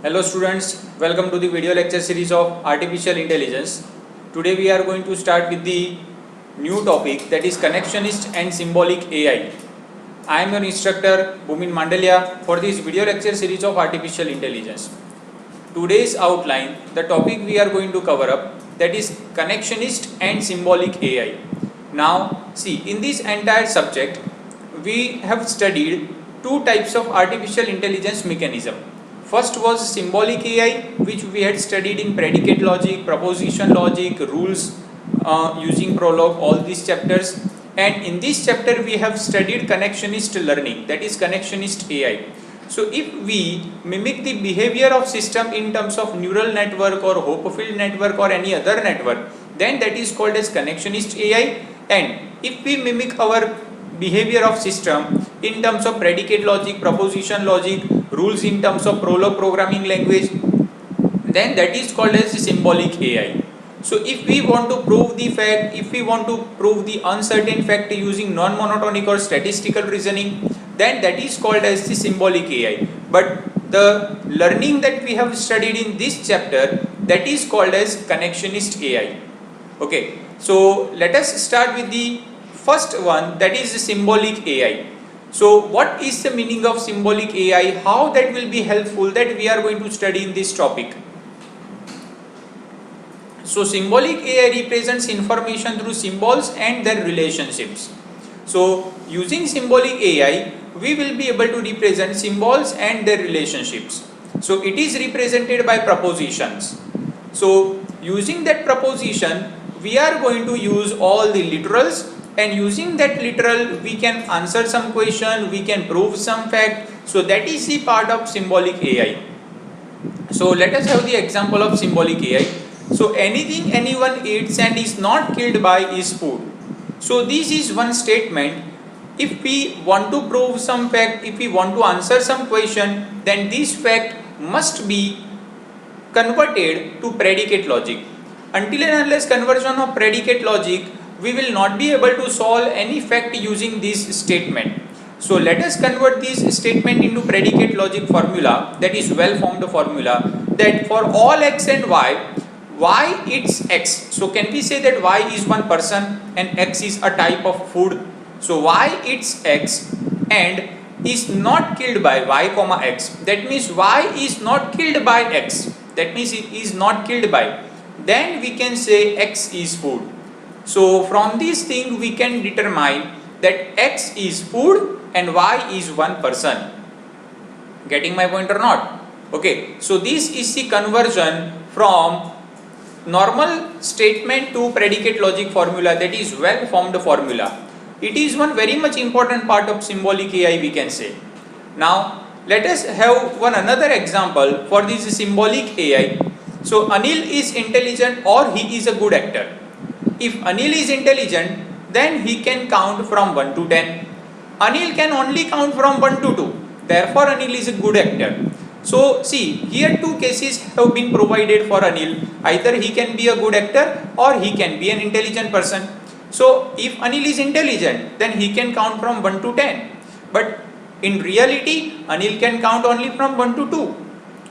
Hello students, welcome to the video lecture series of Artificial Intelligence. Today we are going to start with the new topic, that is Connectionist and Symbolic AI. I am your instructor Bhumin Mandalia for this video lecture series of Artificial Intelligence. Today's outline, the topic we are going to cover up, that is Connectionist and Symbolic AI. Now see, in this entire subject we have studied two types of artificial intelligence mechanism. First was symbolic AI, which we had studied in predicate logic, proposition logic, rules using Prolog, all these chapters. And in this chapter we have studied connectionist learning, that is connectionist AI. So if we mimic the behavior of system in terms of neural network or Hopfield network or any other network, then that is called as connectionist AI. And if we mimic our behavior of system in terms of predicate logic, proposition logic, rules in terms of Prolog programming language, then that is called as symbolic AI. So if we want to prove the fact, if we want to prove the uncertain fact using non-monotonic or statistical reasoning, then that is called as the symbolic AI. But the learning that we have studied in this chapter, that is called as connectionist AI. Okay, so let us start with the first one, that is symbolic AI. So what is the meaning of symbolic AI? How that will be helpful, that we are going to study in this topic. So symbolic AI represents information through symbols and their relationships. So using symbolic AI, we will be able to represent symbols and their relationships. So it is represented by propositions. So using that proposition, we are going to use all the literals, and using that literal we can answer some question, we can prove some fact. So that is the part of symbolic AI. So let us have the example of symbolic AI. So anything anyone eats and is not killed by is food. So this is one statement. If we want to prove some fact, if we want to answer some question, then this fact must be converted to predicate logic. Until and unless conversion of predicate logic, we will not be able to solve any fact using this statement. So let us convert this statement into predicate logic formula, that is well formed formula, that for all x and y it's x. So can we say that y is one person and x is a type of food? So y it's x and is not killed by y comma x. That means y is not killed by x. That means it is not killed by. Then we can say x is food. So from this thing we can determine that x is food and y is one person. Getting my point or not? Okay, so this is the conversion from normal statement to predicate logic formula, that is well formed formula. It is one very much important part of symbolic AI, we can say. Now let us have one another example for this symbolic AI. So Anil is intelligent or he is a good actor. If Anil is intelligent, then he can count from 1 to 10. Anil can only count from 1 to 2. Therefore, Anil is a good actor. So, see, here two cases have been provided for Anil. Either he can be a good actor or he can be an intelligent person. So, if Anil is intelligent, then he can count from 1 to 10. But in reality, Anil can count only from 1 to 2.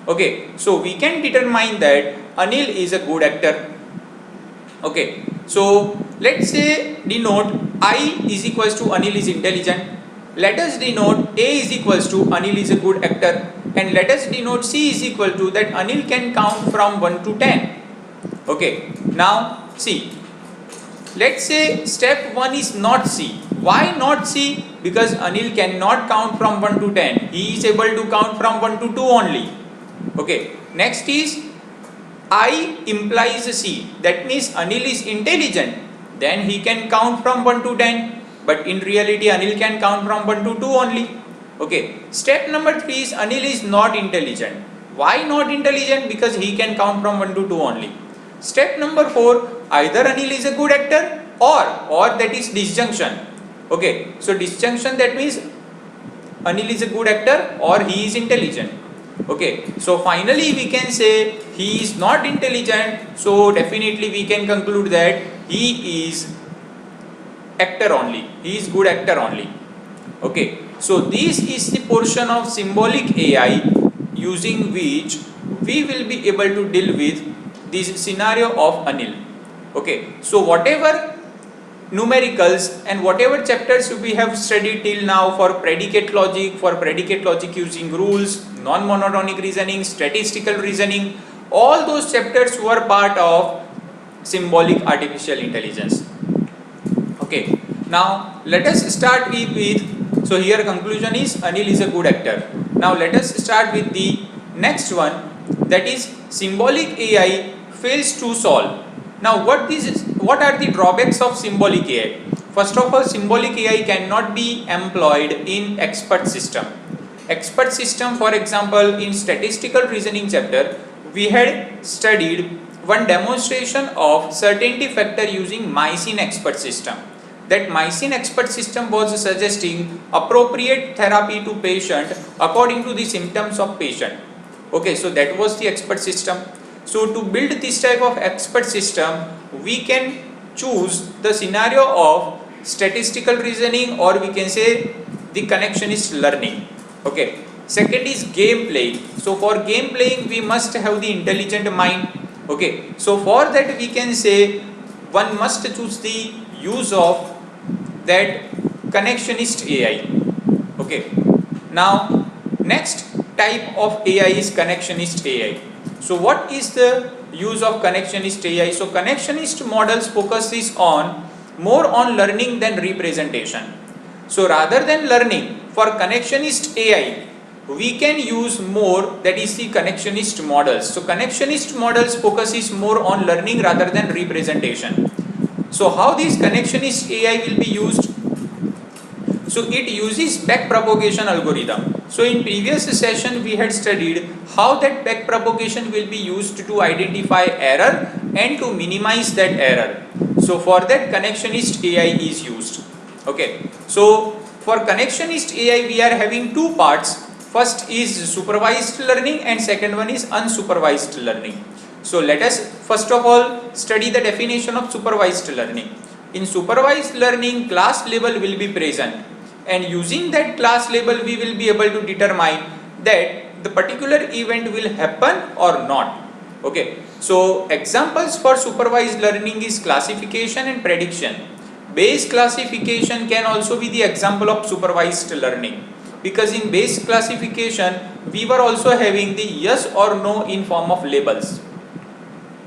Okay, so we can determine that Anil is a good actor. Okay, so let's say denote I is equals to Anil is intelligent. Let us denote A is equals to Anil is a good actor, and let us denote C is equal to that Anil can count from 1 to 10. Okay, now see, let's say step 1 is not C. Why not C? Because Anil cannot count from 1 to 10. He is able to count from 1 to 2 only. Okay, next is I implies C. That means Anil is intelligent. Then he can count from 1 to 10. But in reality, Anil can count from 1 to 2 only. Okay. Step number 3 is Anil is not intelligent. Why not intelligent? Because he can count from 1 to 2 only. Step number 4, either Anil is a good actor or that is disjunction. Okay. So disjunction, that means Anil is a good actor or he is intelligent. Okay, so finally we can say he is not intelligent, so definitely we can conclude that he is actor only, he is good actor only. Okay, so this is the portion of symbolic AI using which we will be able to deal with this scenario of Anil. Okay, so whatever numericals and whatever chapters we have studied till now for predicate logic using rules, non-monotonic reasoning, statistical reasoning, all those chapters were part of symbolic artificial intelligence. Okay, now let us start with so here conclusion is Anil is a good actor. Now let us start with the next one, that is symbolic AI fails to solve. Now what are the drawbacks of symbolic AI? First of all, symbolic AI cannot be employed in expert system. Expert system, for example, in statistical reasoning chapter, we had studied one demonstration of certainty factor using Mycin expert system. That Mycin expert system was suggesting appropriate therapy to patient according to the symptoms of patient. Okay, so that was the expert system. So to build this type of expert system, we can choose the scenario of statistical reasoning, or we can say the connectionist learning. Okay. Second is game playing. So for game playing, we must have the intelligent mind. Okay. So for that, we can say one must choose the use of that connectionist AI. Okay. Now next type of AI is connectionist AI. So what is the use of connectionist AI? So connectionist models focuses on more on learning than representation. So rather than learning, for connectionist AI, we can use more, that is the connectionist models. So connectionist models focuses more on learning rather than representation. So how this connectionist AI will be used? So it uses backpropagation algorithm. So in previous session we had studied how that backpropagation will be used to identify error and to minimize that error. So for that connectionist AI is used. Okay. So for connectionist AI we are having two parts. First is supervised learning and second one is unsupervised learning. So let us first of all study the definition of supervised learning. In supervised learning, class label will be present, and using that class label we will be able to determine that the particular event will happen or not. Okay. So examples for supervised learning is classification and prediction. Bayes classification can also be the example of supervised learning, because in Bayes classification we were also having the yes or no in form of labels.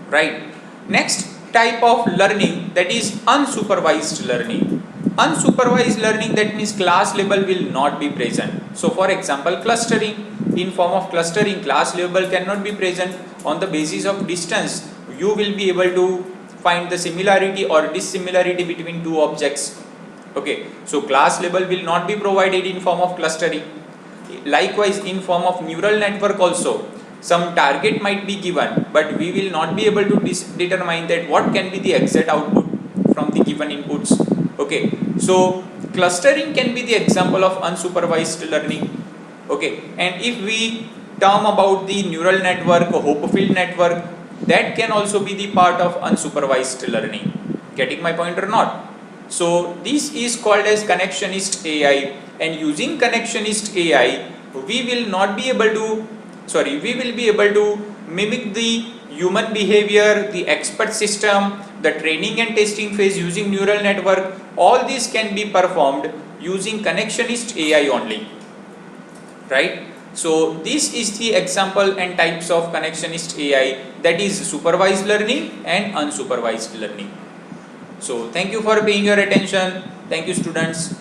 Right. Next type of learning, that is unsupervised learning. Unsupervised learning, that means class label will not be present. So for example, clustering. In form of clustering, class label cannot be present. On the basis of distance, you will be able to find the similarity or dissimilarity between two objects. Okay, so class label will not be provided in form of clustering. Likewise, in form of neural network also, some target might be given, but we will not be able to determine that what can be the exact output from the given inputs. Okay, so clustering can be the example of unsupervised learning. Okay, and if we term about the neural network, Hopfield network, that can also be the part of unsupervised learning. Getting my point or not? So this is called as connectionist AI, and using connectionist AI, we will be able to mimic the human behavior, the expert system, the training and testing phase using neural network. All this can be performed using connectionist AI only. Right? So this is the example and types of connectionist AI, that is supervised learning and unsupervised learning. So thank you for paying your attention. Thank you, students.